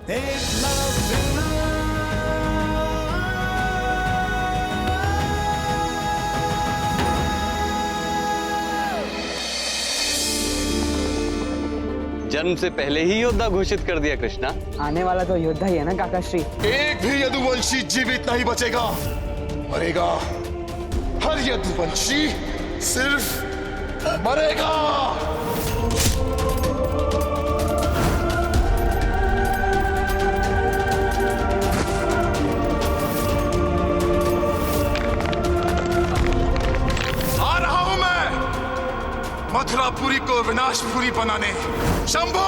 जन्म से पहले ही योद्धा घोषित कर दिया कृष्णा। आने वाला तो योद्धा ही है ना काकाश्री। एक भी यदुवंशी जीवित नहीं बचेगा, मरेगा। हर यदुवंशी सिर्फ मरेगा। आ रहा हूं मैं मथुरापुरी को विनाशपुरी बनाने। शंभो!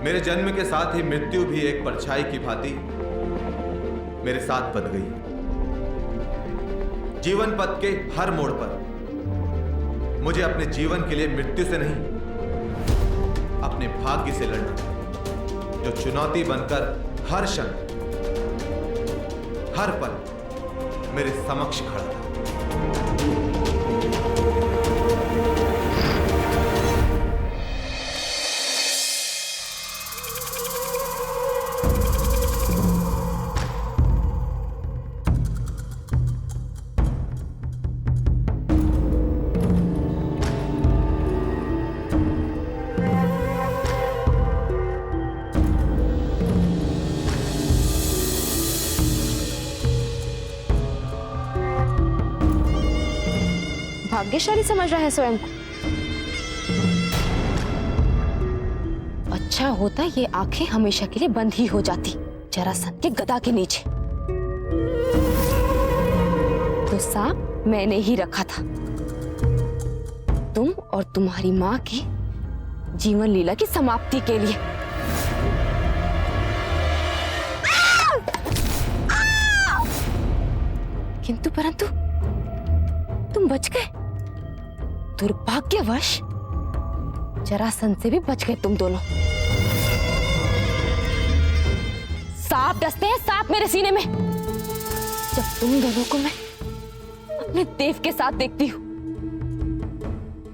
मेरे जन्म के साथ ही मृत्यु भी एक परछाई की भांति मेरे साथ बंध गई। जीवन पथ के हर मोड़ पर मुझे अपने जीवन के लिए मृत्यु से नहीं, अपने भाग्य से लड़ना, जो चुनौती बनकर हर क्षण, हर पल मेरे समक्ष खड़ा था। भाग्यशाली समझ रहा है स्वयं को। अच्छा होता ये आंखें हमेशा के लिए बंद ही हो जाती जरासंध के गदा के नीचे। तो सांप मैंने ही रखा था, तुम और तुम्हारी माँ की जीवन लीला की समाप्ति के लिए। किंतु परंतु तुम बच गए। दुर्भाग्यवश जरासंध से भी बच गए तुम दोनों। सांप डसते हैं सांप मेरे सीने में जब तुम दोनों को मैं अपने देव के साथ देखती हूं।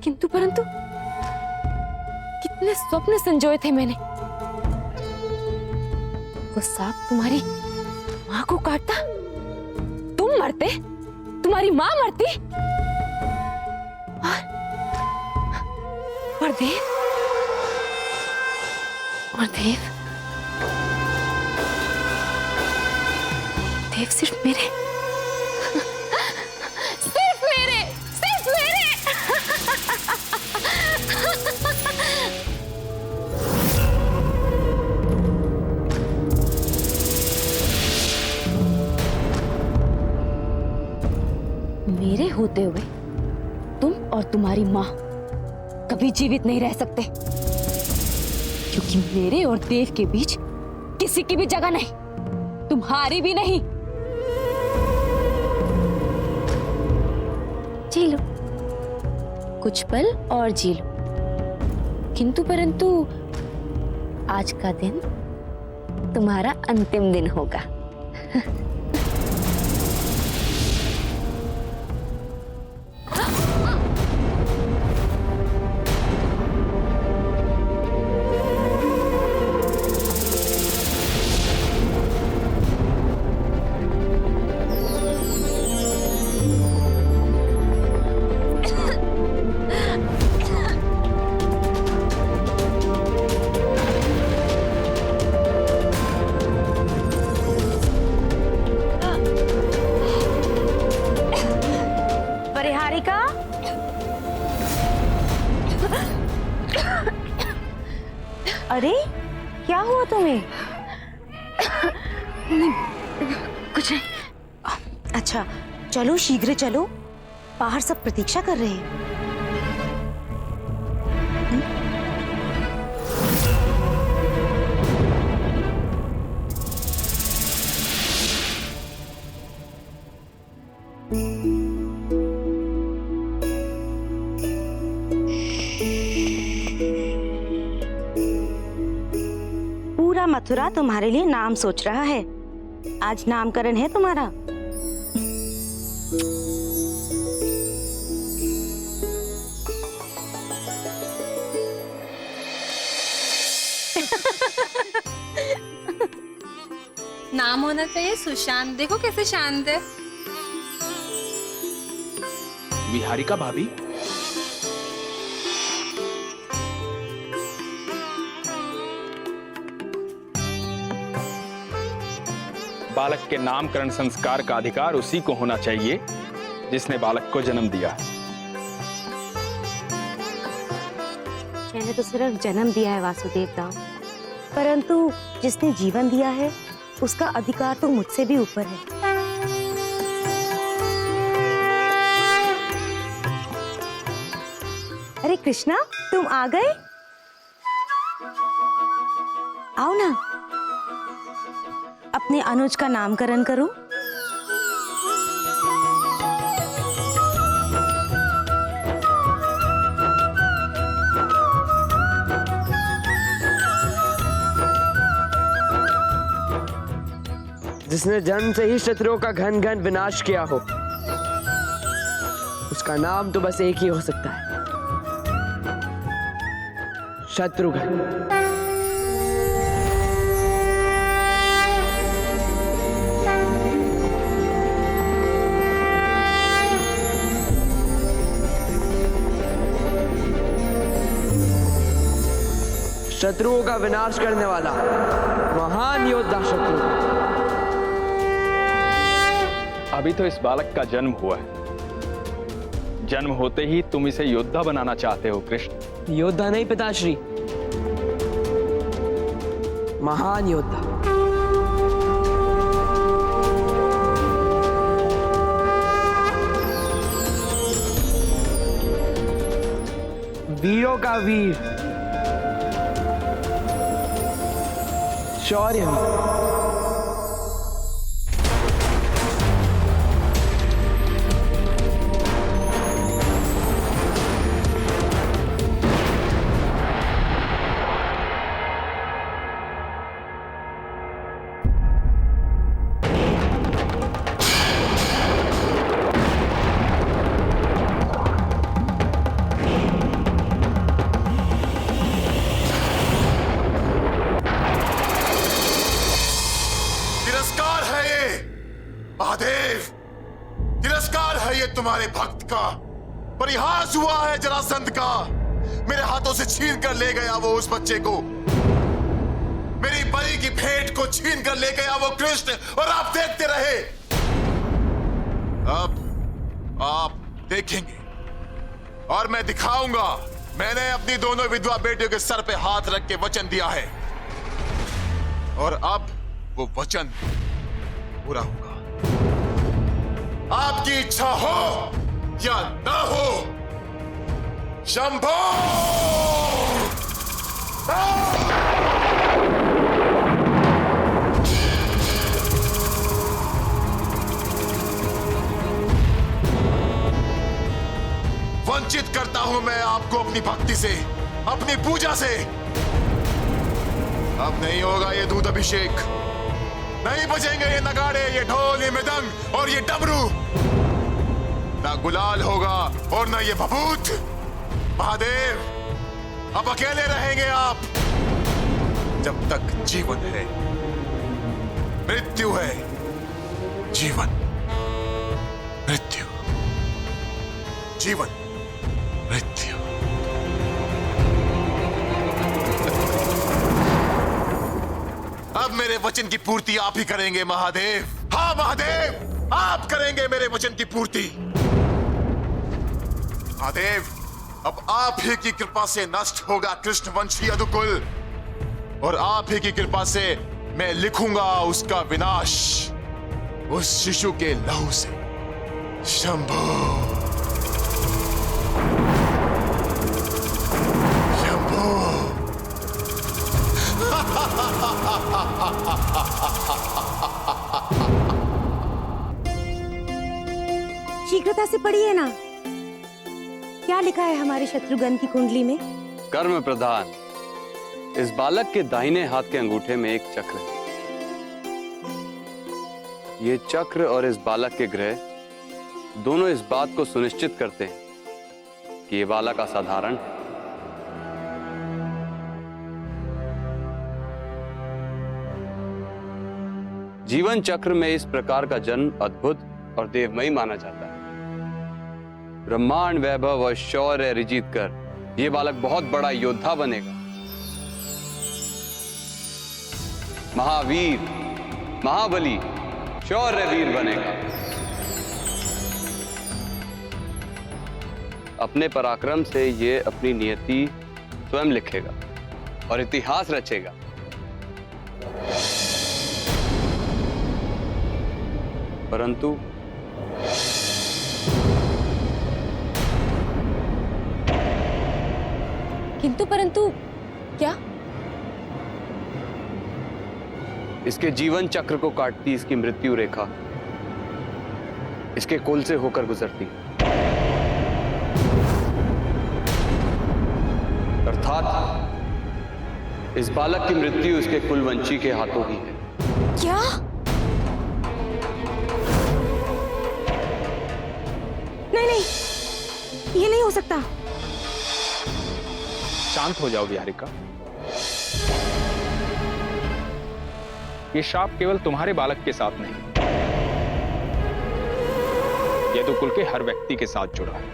किंतु परंतु कितने स्वप्न संजोए थे मैंने। वो सांप तुम्हारी मां को काटता, तुम मरते, तुम्हारी मां मरती, और देव, देव सिर्फ मेरे, सिर्फ मेरे, सिर्फ मेरे। मेरे होते हुए तुम और तुम्हारी मां कभी जीवित नहीं रह सकते, क्योंकि मेरे और देव के बीच किसी की भी जगह नहीं, तुम्हारी भी नहीं। जी लो, कुछ पल और जी लो, किंतु परंतु आज का दिन तुम्हारा अंतिम दिन होगा। अरे क्या हुआ तुम्हें? नहीं, कुछ नहीं। अच्छा चलो शीघ्र चलो, बाहर सब प्रतीक्षा कर रहे हैं। पूरा मथुरा तुम्हारे लिए नाम सोच रहा है। आज नामकरण है तुम्हारा। नाम होना चाहिए सुशांत। देखो कैसे शांत है। विहारिका भाभी, बालक के नामकरण संस्कार का अधिकार उसी को होना चाहिए जिसने बालक को जन्म दिया। मैंने तो सिर्फ जन्म दिया है वासुदेव दाऊ, परंतु जिसने जीवन दिया है उसका अधिकार तो मुझसे भी ऊपर है। अरे कृष्णा, तुम आ गए? आओ ना, अपने अनुज का नामकरण करो। जिसने जन्म से ही शत्रुओं का घन घन विनाश किया हो, उसका नाम तो बस एक ही हो सकता है, शत्रुघ्न। शत्रुओं का विनाश करने वाला महान योद्धा शत्रुघ्न। अभी तो इस बालक का जन्म हुआ है, जन्म होते ही तुम इसे योद्धा बनाना चाहते हो कृष्ण। योद्धा नहीं पिताश्री, महान योद्धा। वीरों का वीर, शौर्य। तिरस्कार है ये महादेव, तिरस्कार है ये तुम्हारे भक्त का। परिहास हुआ है जरासंध का। मेरे हाथों से छीन कर ले गया वो उस बच्चे को, मेरी बलि की भेंट को छीन कर ले गया वो कृष्ण, और आप देखते रहे। अब आप देखेंगे और मैं दिखाऊंगा। मैंने अपनी दोनों विधवा बेटियों के सर पे हाथ रख के वचन दिया है, और अब वो वचन पूरा होगा। आपकी इच्छा हो या ना हो, शंभो! वंचित करता हूं मैं आपको अपनी भक्ति से, अपनी पूजा से। अब नहीं होगा ये दूध अभिषेक, नहीं बजेंगे ये नगाड़े, ये ढोल, ये मृदंग और ये डमरू। ना गुलाल होगा और ना ये भभूत। महादेव, अब अकेले रहेंगे आप जब तक जीवन है। मृत्यु है, जीवन, मृत्यु, जीवन, मृत्यु। अब मेरे वचन की पूर्ति आप ही करेंगे महादेव। हाँ महादेव, आप करेंगे मेरे वचन की पूर्ति। महादेव, अब आप ही की कृपा से नष्ट होगा कृष्ण वंशी यदुकुल, और आप ही की कृपा से मैं लिखूंगा उसका विनाश उस शिशु के लहू से। शंभो, शंभो। शीघ्रता से पढ़िए ना, क्या लिखा है हमारे शत्रुघ्न की कुंडली में? कर्म प्रधान, इस बालक के दाहिने हाथ के अंगूठे में एक चक्र है। ये चक्र और इस बालक के ग्रह दोनों इस बात को सुनिश्चित करते हैं कि ये बालक असाधारण है। जीवन चक्र में इस प्रकार का जन्म अद्भुत और देवमयी माना जाता है। ब्रह्मांड वैभव और शौर्य रिजीत कर यह बालक बहुत बड़ा योद्धा बनेगा, महावीर, महाबली, शौर्यवीर बनेगा। अपने पराक्रम से ये अपनी नियति स्वयं लिखेगा और इतिहास रचेगा। परंतु किंतु परंतु क्या? इसके जीवन चक्र को काटती इसकी मृत्यु रेखा इसके कुल से होकर गुजरती, अर्थात इस बालक की मृत्यु इसके कुलवंशी के हाथों ही है। क्या? नहीं, ये नहीं हो सकता। शांत हो जाओ विहारिका। ये शाप केवल तुम्हारे बालक के साथ नहीं, यदुकुल के हर व्यक्ति के साथ जुड़ा है।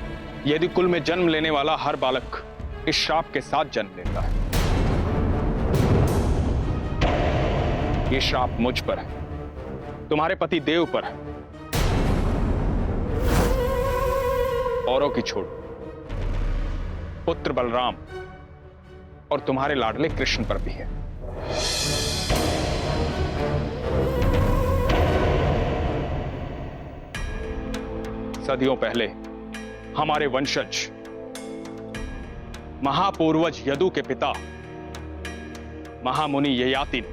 यदुकुल में जन्म लेने वाला हर बालक इस शाप के साथ जन्म लेता है। ये शाप मुझ पर है, तुम्हारे पति देव पर है, औरों की छोड़, पुत्र बलराम और तुम्हारे लाडले कृष्ण पर भी है। सदियों पहले हमारे वंशज महापूर्वज यदु के पिता महामुनि ययाति ने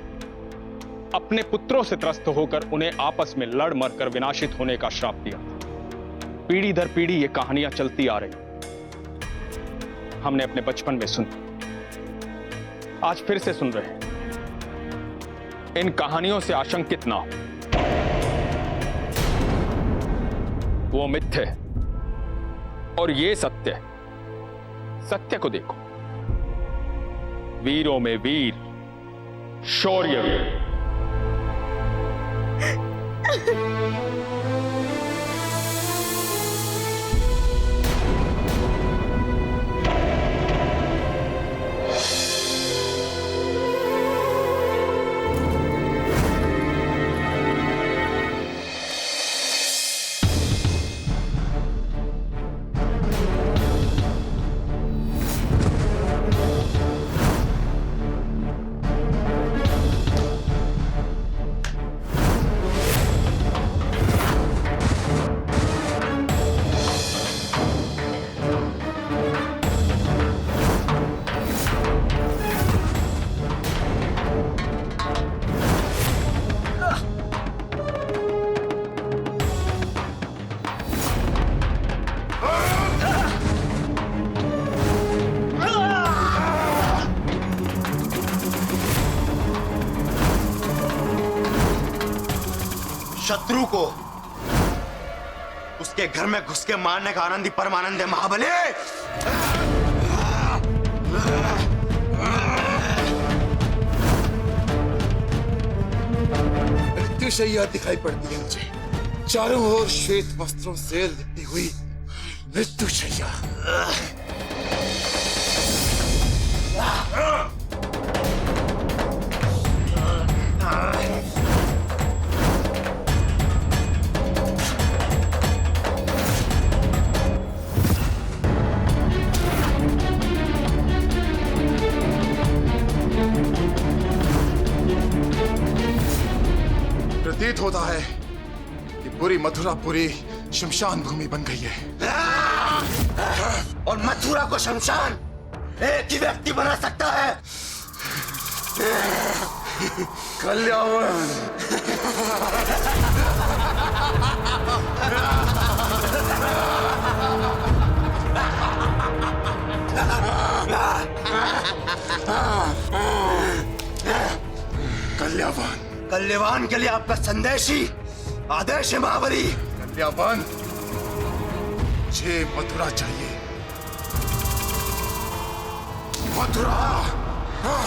अपने पुत्रों से त्रस्त होकर उन्हें आपस में लड़ मरकर विनाशित होने का श्राप दिया। पीढ़ी दर पीढ़ी ये कहानियां चलती आ रही, हमने अपने बचपन में सुनी, आज फिर से सुन रहे हैं। इन कहानियों से आशंकित ना हो, वो मिथ्य है और ये सत्य है। सत्य को देखो, वीरों में वीर, शौर्यवीर। शत्रु को उसके घर में घुस के मारने का आनंद ही परमानंद है महाबली। मृत्युशैया दिखाई पड़ती है मुझे, चारों ओर श्वेत वस्त्रों से लिपटी हुई मृत्युशैया। प्रतीत होता है कि पूरी मथुरापुरी शमशान भूमि बन गई है। और मथुरा को शमशान एक ही व्यक्ति बना सकता है, कल्याण। कल्याण, कल्याण के लिए आपका संदेश ही आदेश है महाबली। कल्याण, मुझे मथुरा चाहिए, मथुरा। हाँ।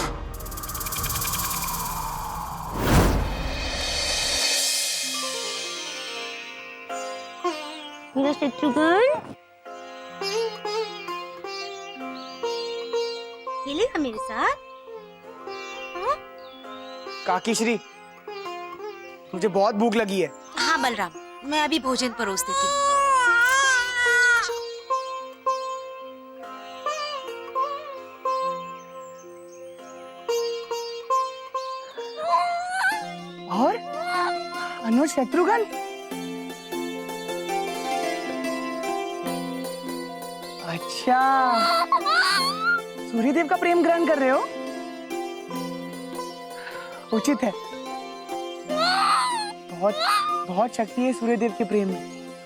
जाएगा शत्रुघ्न? खेलेगा मेरे साथ? काकीश्री, मुझे बहुत भूख लगी है। हाँ बलराम, मैं अभी भोजन परोस देती हूँ। और अनुज शत्रुघ्न? अच्छा, सूर्यदेव का प्रेम ग्रहण कर रहे हो? उचित है। बहुत बहुत शक्ति है सूर्यदेव के प्रेम में,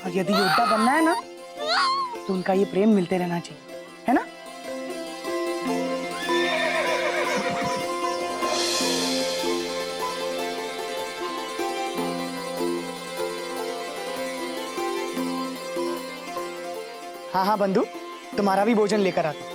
और यदि योद्धा बनना है ना तो उनका ये प्रेम मिलते रहना चाहिए, है ना? हाँ हाँ बंधु, तुम्हारा भी भोजन लेकर आता हूं।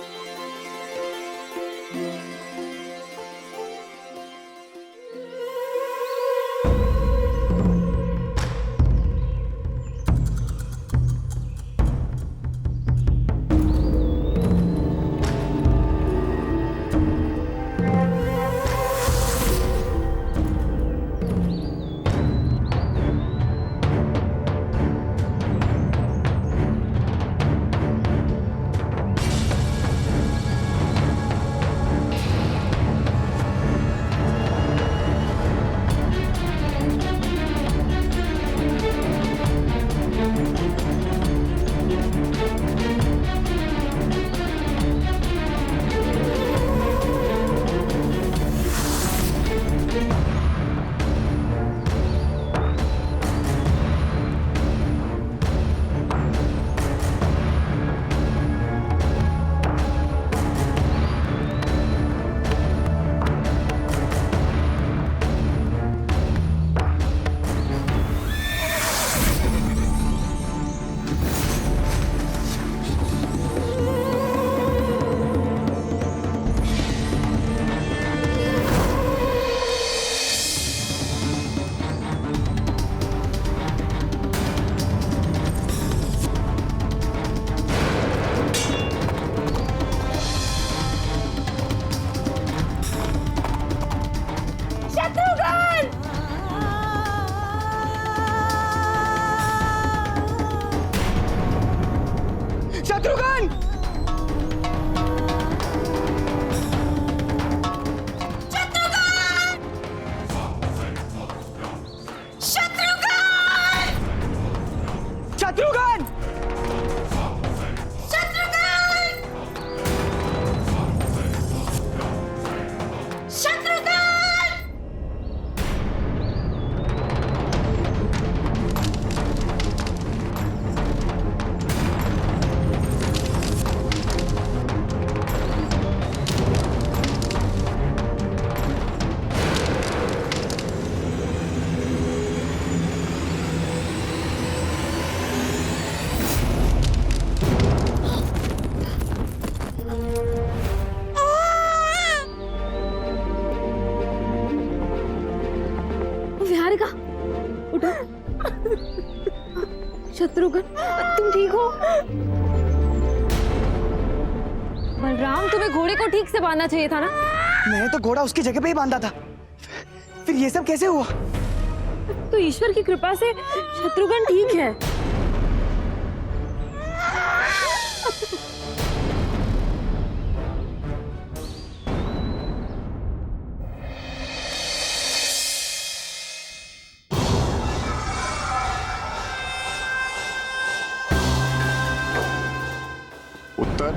शत्रुघ्न, तुम ठीक हो? बलराम, तुम्हें घोड़े को ठीक से बांधना चाहिए था ना। मैंने तो घोड़ा उसकी जगह पे ही बांधा था, फिर ये सब कैसे हुआ? तो ईश्वर की कृपा से शत्रुघ्न ठीक है। उत्तर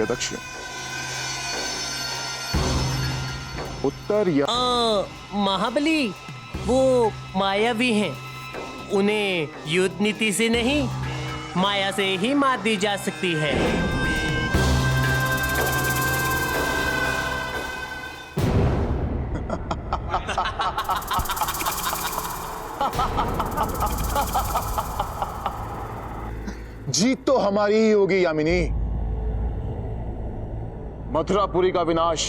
या दक्षिण? उत्तर या महाबली वो मायावी हैं, उन्हें युद्ध नीति से नहीं माया से ही मात दी जा सकती है। जीत तो हमारी ही होगी यामिनी। मथुरापुरी का विनाश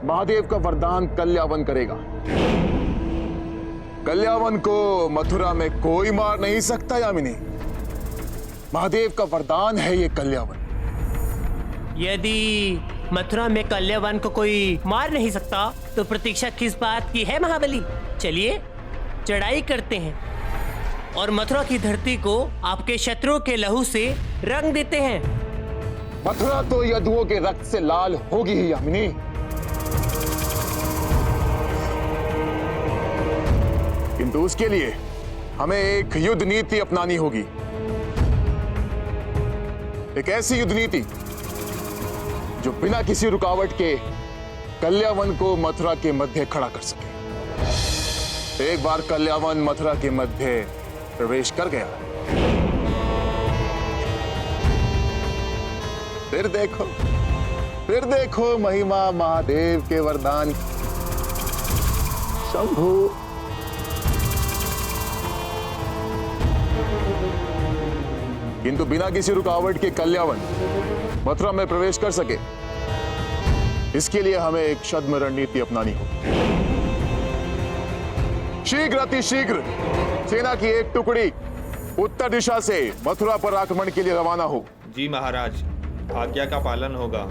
महादेव का वरदान कल्यावन करेगा। कल्यावन को मथुरा में कोई मार नहीं सकता यामिनी। महादेव का वरदान है ये कल्यावन। यदि मथुरा में कल्यावन को कोई मार नहीं सकता तो प्रतीक्षा किस बात की है महाबली? चलिए चढ़ाई करते हैं और मथुरा की धरती को आपके शत्रुओं के लहू से रंग देते हैं। मथुरा तो यदुओं के रक्त से लाल होगी ही यामिनी। किंतु उसके लिए हमें एक युद्ध नीति अपनानी होगी, एक ऐसी युद्ध नीति जो बिना किसी रुकावट के कल्यावन को मथुरा के मध्य खड़ा कर सके। एक बार कल्यावन मथुरा के मध्य प्रवेश कर गया, फिर देखो महिमा महादेव के वरदान। शंभू किंतु बिना किसी रुकावट के कल्यावन मथुरा में प्रवेश कर सके, इसके लिए हमें एक छद्म रणनीति अपनानी होगी। शीघ्र अतिशीघ्र सेना की एक टुकड़ी उत्तर दिशा से मथुरा पर आक्रमण के लिए रवाना हो। जी महाराज, आज्ञा का पालन होगा।